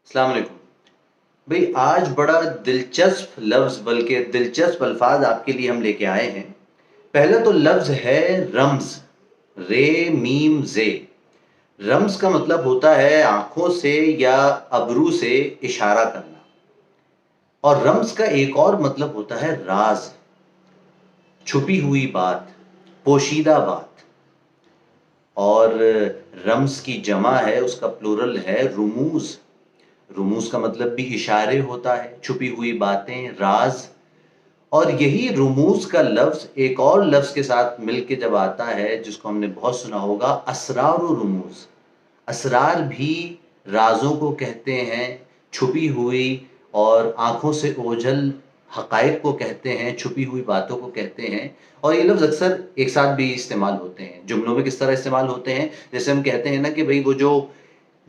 अस्सलाम वालेकुम। भाई आज बड़ा दिलचस्प लफ्ज़ बल्कि दिलचस्प अल्फाज आपके लिए हम लेके आए हैं। पहला तो लफ्ज़ है रम्ज़, रे मीम ज़े। रम्ज़ का मतलब होता है आँखों से या अबरू से इशारा करना और रम्ज़ का एक और मतलब होता है राज़, छुपी हुई बात, पोशीदा बात। और रम्ज़ की जमा है, उसका प्लूरल है रुमूज़। रुमूज़ का मतलब भी इशारे होता है, छुपी हुई बातें, राज़। और यही रुमूज़ का लफ्ज़ एक और लफ्ज़ के साथ मिल के जब आता है जिसको हमने बहुत सुना होगा, असरार व रुमूज़। असरार भी राज़ों को कहते हैं, छुपी हुई और आँखों से ओझल हक़ाइक़ को कहते हैं, छुपी हुई बातों को कहते हैं। और ये लफ्ज़ अक्सर एक साथ भी इस्तेमाल होते हैं। जुमलों में किस तरह इस्तेमाल होते हैं? जैसे हम कहते हैं ना कि भई वो जो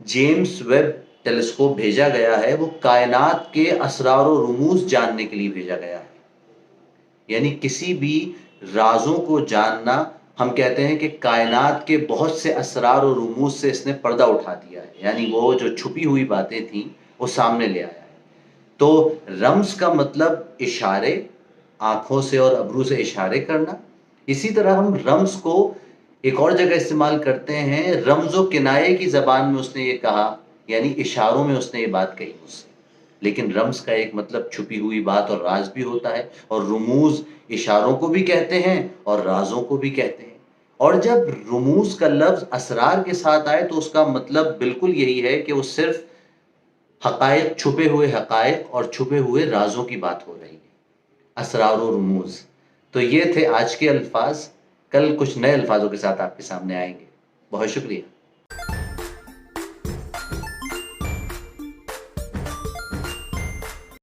जेम्स वेब टेलीस्कोप भेजा गया है, वो कायनात के असरार व रुमूज़ जानने के लिए भेजा गया है। यानी किसी भी राज़ों को जानना, हम कहते हैं कि कायनात के बहुत से असरार और रुमूज़ से इसने पर्दा उठा दिया है, यानी वो जो छुपी हुई बातें थीं वो सामने ले आया है। तो रम्ज़ का मतलब इशारे, आँखों से और अबरू से इशारे करना। इसी तरह हम रम्ज़ को एक और जगह इस्तेमाल करते हैं, रम्ज़ व किनाये की ज़बान में उसने ये कहा, यानी इशारों में उसने ये बात कही मुझसे। लेकिन रम्ज़ का एक मतलब छुपी हुई बात और राज़ भी होता है, और रुमूज़ इशारों को भी कहते हैं और राज़ों को भी कहते हैं। और जब रुमूज़ का लफ्ज़ असरार के साथ आए तो उसका मतलब बिल्कुल यही है कि वो सिर्फ़ हक़ाइक़, छुपे हुए हक़ाइक़ और छुपे हुए राज़ों की बात हो रही है, असरार व रुमूज़। तो ये थे आज के अल्फ़ाज़, कल कुछ नए अल्फ़ाज़ों के साथ आपके सामने आएँगे। बहुत शुक्रिया।